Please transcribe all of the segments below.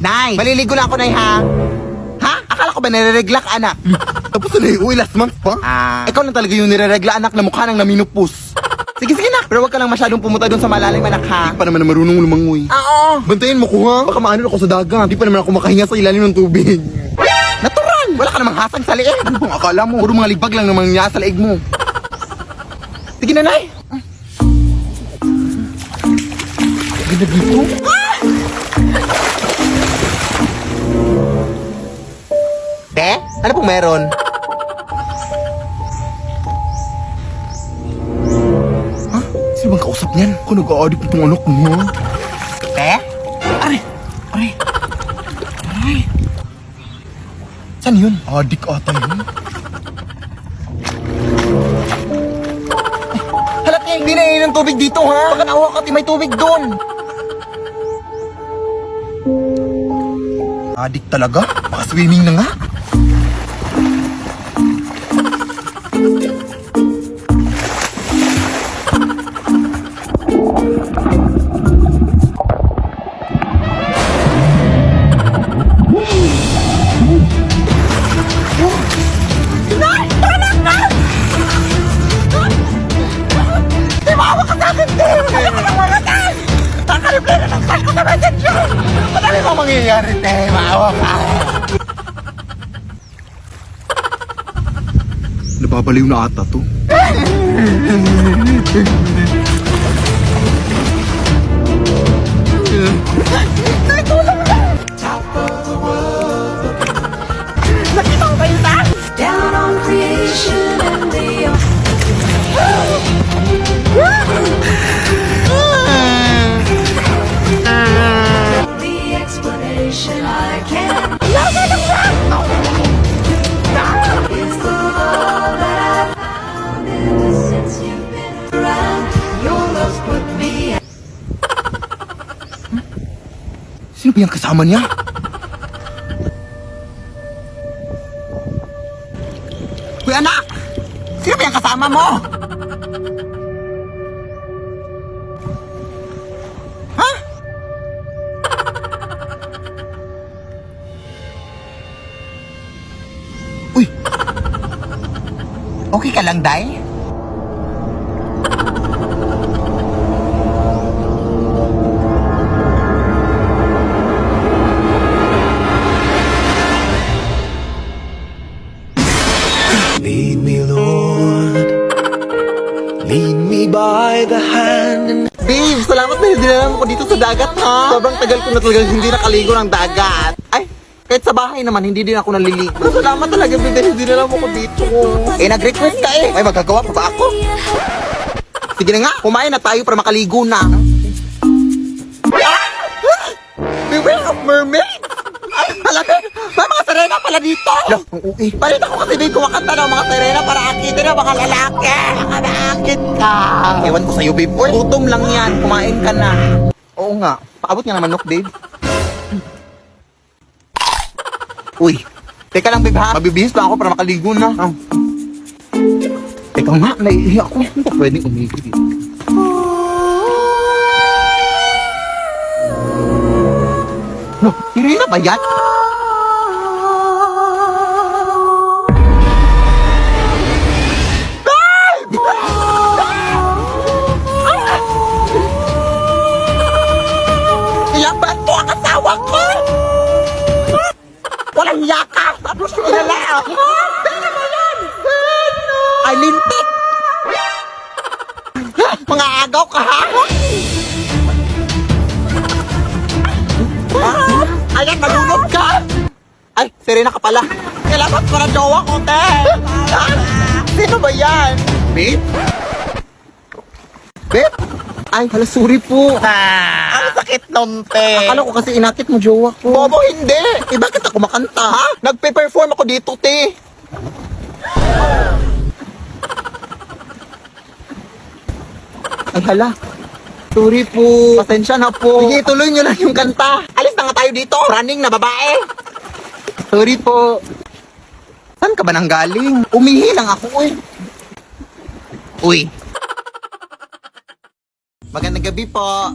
Nay, maliligo lang ako, Nay, ha? Ha? Akala ko ba nire-regla ka, anak? Tapos na uy, last month pa. Ikaw na talaga yung nire-regla, anak, na mukha nang naminupos. Sige, sige, nak. Pero wag ka lang masyadong pumunta dun sa malalim, anak, ha? Di pa naman na marunong lumangoy. Oo. Bantayan mo ko ha. Baka maano ako sa dagat. Di pa naman ako makahinga sa ilalim ng tubig. Natural! Wala ka namang hasang sa liig. Ano bang akala mo? Puro mga libag lang naman niya sa leeg mo. Sige na, Nay. Ganda dito. Te, ano pong meron? Ha? Sino bang kausap niyan? Ako nag-a-audit itong anak mo ha? Te? Are! Are! Are! Saan yun? Adik ata yun. Halat niya, hindi na ng tubig dito, ha? Baka nawa ka, may tubig doon. Adik talaga? Baka swimming na nga. Madami mo mangyayari, te. Maawa ka. Nababaliw na ata to. Nakita ko kayo, ta? Down on creation and the explanation I can't is the love that I've found ever since you've been around. Your love's put me Sino ba yung kasama niya? Kuya, anak! Sino ba yung kasama mo? Ha? Uy! Okay ka lang, Day? Lead me, Lord. Lead me by the hand and Babe, salamat na dinala mo ko dito sa dagat, ha? Sobrang tagal ko na talagang hindi nakaligo ng dagat. Ay, kahit sa bahay naman, hindi din ako naliligo. Salamat talaga, babe, dahil dinala mo ko dito. Eh, nag-request ka eh. Ay, magagawa pa ba ako? Sige na nga, kumain na tayo para makaligo na. Ah! Beware of mermaid! Ay, halaga, may mga sirena pala dito! Ang uwi. Palit ako kasi babe, kumakanta ng mga sirena para akitin na mga lalaki. Baka naakit ka. Ewan ko sa'yo, babe. Uy, gutom lang yan. Kumain ka na. Oo nga. Paabot nga naman, babe. Uy, teka lang, babe, ha? Mabibihis pa ako para makaligo na. Oh. Teka nga, naiiyak ako. Hindi ko pwedeng umigil dito. No, Irina ba yan? Ilaban mo ang asawa ko! Walang yaka! Tapos kilala ako! Pwede mo yan! Ay, lintik! Mga agaw ka, ha? Ayan, nalunod ka! Ay, Serena ka pala. Kailangan para jowa ko, te! Sino ba yan? Babe? Babe? Ay, hala, sorry po. Ang sakit nun, te. Akala ko kasi inakit mo jowa ko. Bobo, hindi. Eh, bakit ako makanta, ha? Nagpe-perform ako dito, te. Ay, hala. Sorry po. Pasensya na po. Sige, tuloy nyo lang yung kanta. Alis na nga tayo dito. Running na babae. Sorry po. Saan ka ba nang galing? Umihi lang ako, eh. Uy. Magandang gabi po.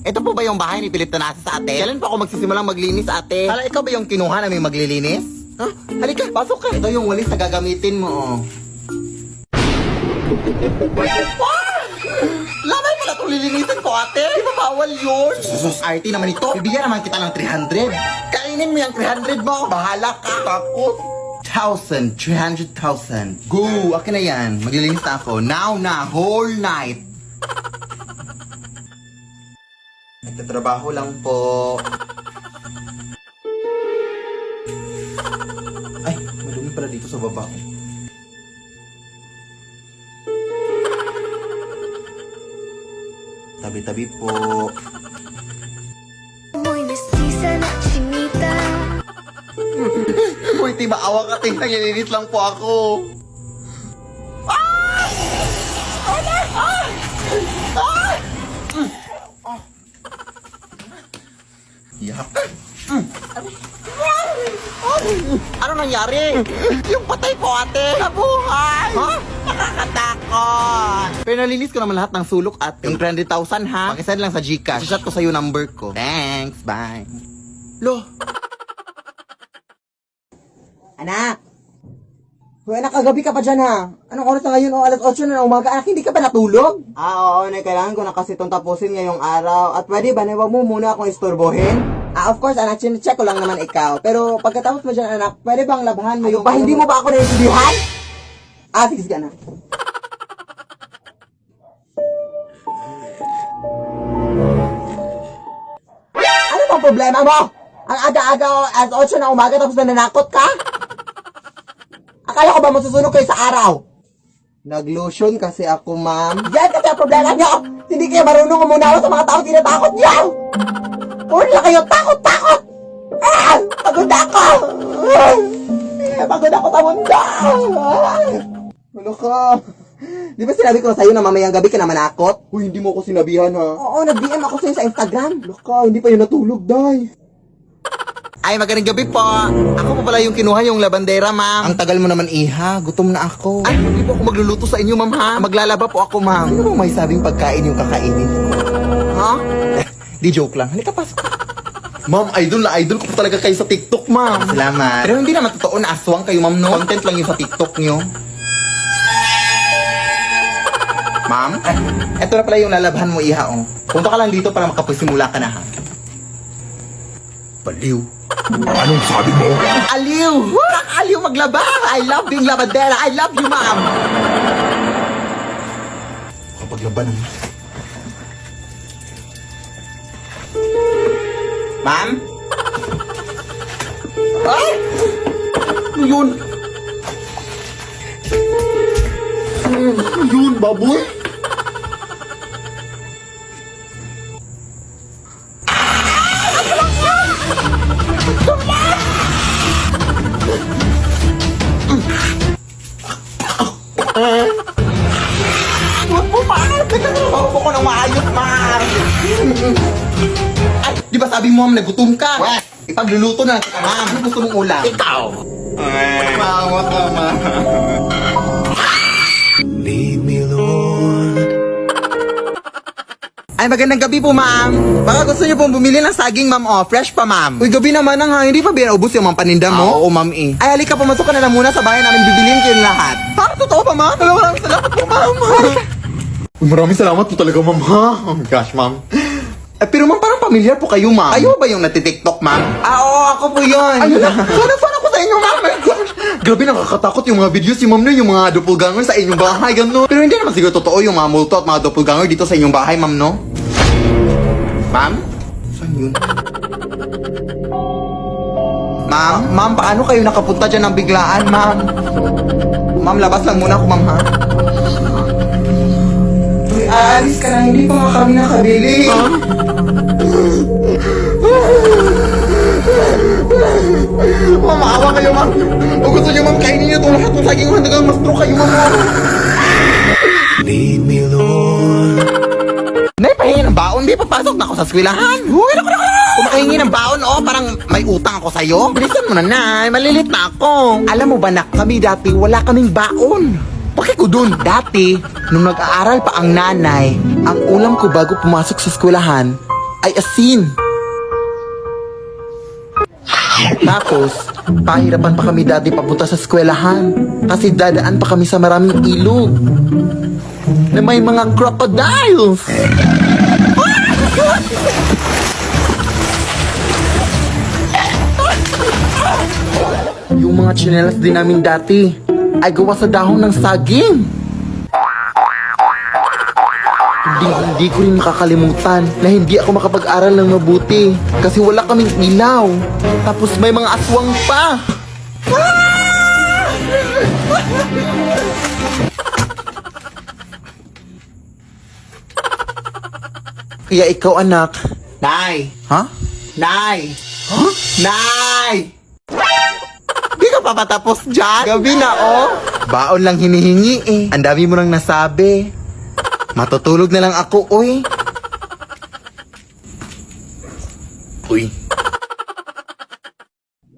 Ito po ba yung bahay ni Philip Tanasa sa ate? Kailan pa ako magsisimulang maglinis, ate? Hala, ikaw ba yung kinuha namin maglilinis? Ha? Halika, pasok ka. Ito yung walis na gagamitin mo, oh. Lamay pala itong lilinisin ko, ate. Di ba bawal yun? Sus, RT naman ito. Bibigyan naman kita ng 300. Kainin mo yung 300 mo. Bahala ka. Takot. 300,000. Go! Akin na yan. Maglilinis na ako. Now na. Whole night. Nagtatrabaho lang po. Ay, madumi pala dito sa baba. Tabi-tabi po. Muy mestiza na chinita. Uy, di maawa ka, ting. Naglilinis lang po ako. Ah! Wala! Ah! Ah! Yak. Ano nangyari? Yung patay po, ate. Nabuhay! Ha? Nakakatakot! Pero nalinis ko naman lahat ng sulok, ate. Yung 300,000, ha? Pakisend lang sa Gcash. Shot ko sa'yo number ko. Thanks, bye. Lo, Anak! Hoy anak, kagabi ka pa dyan ha. Anong oras na ngayon? O alas 8 na ng umaga. Anak, hindi ka ba natulog? Oo, kailangan ko na kasi itong tapusin ngayong araw. At pwede ba na wag mo muna akong istorbohin? Of course anak, chinecheck ko lang naman ikaw. Pero pagkatapos mo dyan anak, pwede bang labahan mo yung... Ba, hindi mo ba ako naiintindihan? Sige, sige anak. Ano bang problema mo? Ang aga-aga alas 8 na umaga tapos nananakot ka? Akala ko ba masusunog kayo sa araw? Nag-lotion kasi ako, ma'am. Yan kasi ang problema niyo! Hindi kayo marunong umunawa sa mga tao tinatakot niyo! Puro na kayo takot-takot! Pagod ako! Pagod ako sa mundo! Ano ka? Di ba sinabi ko sa'yo na mamayang gabi ka na manakot? Uy, hindi mo ako sinabihan ha? Oo, nag-DM ako sa'yo sa Instagram. Laka, hindi pa yun natulog, day. ay, magandang gabi po. Ako po pala yung kinuha yung labandera, ma'am. Ang tagal mo naman, iha. Gutom na ako. Ay, hindi po ako magluluto sa inyo, ma'am, ha? Maglalaba po ako, ma'am. Ano mo may sabing pagkain yung kakainin ko? Ha? Di joke lang. Halika, pasok. Ma'am, idol na idol ko po talaga kayo sa TikTok, ma'am. Salamat. Pero hindi naman totoo na aswang kayo, ma'am, no? Content lang yung sa TikTok nyo. Ma'am? Eto na pala yung lalabahan mo, iha, oh. Punta ka lang dito para makapasimula ka na, ha? Baliw. Anong sabi mo? Aliw! Aliw maglaba! I love being labandera! I love you, ma'am! Kapaglaban naman. Ma'am? Ay! Ano yun? Ano yun, baboy? Huwag mo, ma'am! Nagtatrabaho po ko ng maayos, ma'am! Ay, di ba sabi mo, ma'am, nagutom ka? Wes, ipagluluto na kita, ma'am. Ano gusto mong ulam? Ikaw! Mawa ka, ma'am. Lead me, Lord. Ay, magandang gabi po, ma'am. Baka gusto niyo pong bumili ng saging, ma'am, oh. Fresh pa, ma'am. Uy, gabi naman ha. Hindi pa ba ubus yung mga paninda mo? Oo, ma'am, eh. Ay, halika, pumasok ka na lang muna sa bahay namin. Bibiliin ko yung lahat. Parang totoo pa, ma'am? Maraming salamat po, ma'am. Uy, maraming salamat po talaga, ma'am, ha? Oh my gosh, ma'am. Eh, pero ma'am, parang pamilyar po kayo, ma'am. Kayo ba yung natitiktok, ma'am? Oo, ako po yun. Ayun na. Fan ako sa inyo, ma'am. My gosh. Grabe, nakakatakot yung mga videos si ma'am na yung mga doppelganger sa inyong bahay, gano'n. Pero hindi naman siguro totoo yung mga multo at mga doppelganger dito sa inyong bahay, ma'am, no? Ma'am? Saan yun? Ma'am, paano kayo nakapunta dyan ng biglaan, ma'am? Ma'am, labas lang muna ako, ma'am, ha? Uy, alis ka na, hindi pa nga kami nakabili. Ma'am, maawa kayo, ma'am. O gusto niyo, ma'am, kainin niyo itong lahat ng saging hanggang mas kayo, ma'am. Lead me, Lord. Nay, pahingi ng baon. Di papasok na ako sa eskwelahan. Uy, naku. Kumakahingi ng baon, oh. Parang may utang ako sa'yo. Bilisan mo na, Nay. Malilit na ako. Alam mo ba, nak, kami dati wala kaming baon. Bakit ko dun? Dati, nung nag-aaral pa ang nanay, ang ulam ko bago pumasok sa eskwelahan ay asin. Tapos, pahirapan pa kami dati papunta sa eskwelahan kasi dadaan pa kami sa maraming ilog na may mga crocodiles. Yung mga tsinelas din namin dati ay gawa sa dahon ng saging. Hindi ko rin makakalimutan na hindi ako makapag-aral ng mabuti kasi wala kaming ilaw. Tapos may mga aswang pa. Kaya ikaw, anak. Nay! Ha? Nay! Huh? Nay! Di ka pa matapos dyan? Gabi na, oh. Baon lang hinihingi eh. Ang dami mo nang nasabi. Matutulog na lang ako, oy. Uy.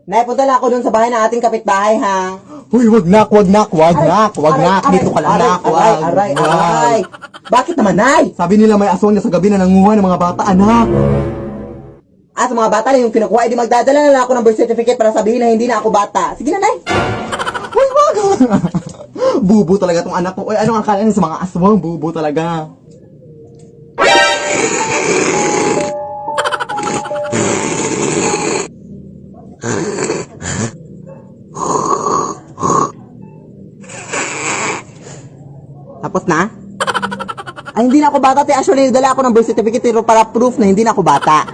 Nay, punta lang ako dun sa bahay ng ating kapitbahay, ha? Uy, wag nak. Dito ka lang, nak. Aray. Bakit naman, Nay? Sabi nila may aswang na sa gabi na nanguha ng mga bata, anak. Sa mga bata na yung kinukuha, edi magdadala na lang ako ng birth certificate para sabihin na hindi na ako bata. Sige na, Nay. Uy, wag! Bubo talaga tong anak ko. Uy, anong akala niya sa mga aswang? Bubo talaga. Tapos na? Ay, hindi na ako bata, te. Actually, nagdala ako ng birth certificate pero para proof na hindi na ako bata.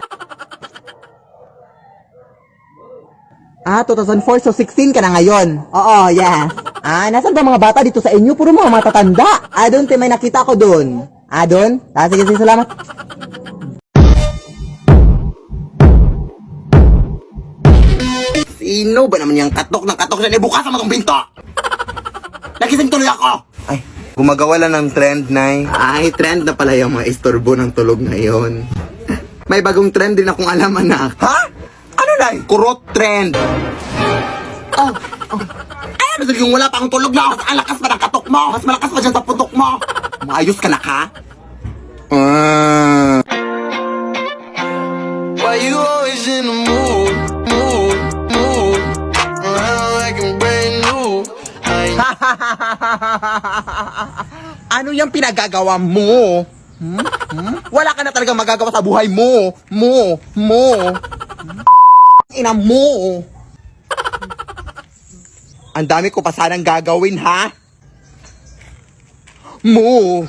2004, so 16 ka na ngayon. Oo, yeah. Nasaan ba mga bata dito sa inyo? Puro mga matatanda. Doon, te, may nakita ko doon. Doon? Sige, salamat. Sino ba naman yung katok na bukas ang mga pinto? Nagising tuloy ako! Ay, gumagawa lang ng trend, Nay. Ay, trend na pala yung mga istorbo ng tulog ngayon. May bagong trend din akong alam, anak. Ha? Ano, Nay? Kurot trend. Ano sabi yung wala pa akong tulog na? Mas alakas pa ng katok mo. Mas malakas pa dyan sa putok mo. Maayos ka na ka? Why you always in the mood? Around like I'm brand new. Ano yung pinagagawa mo? Wala ka na talaga magagawa sa buhay mo. Ina mo. Ang dami ko pa sanang gagawin, ha? Mo.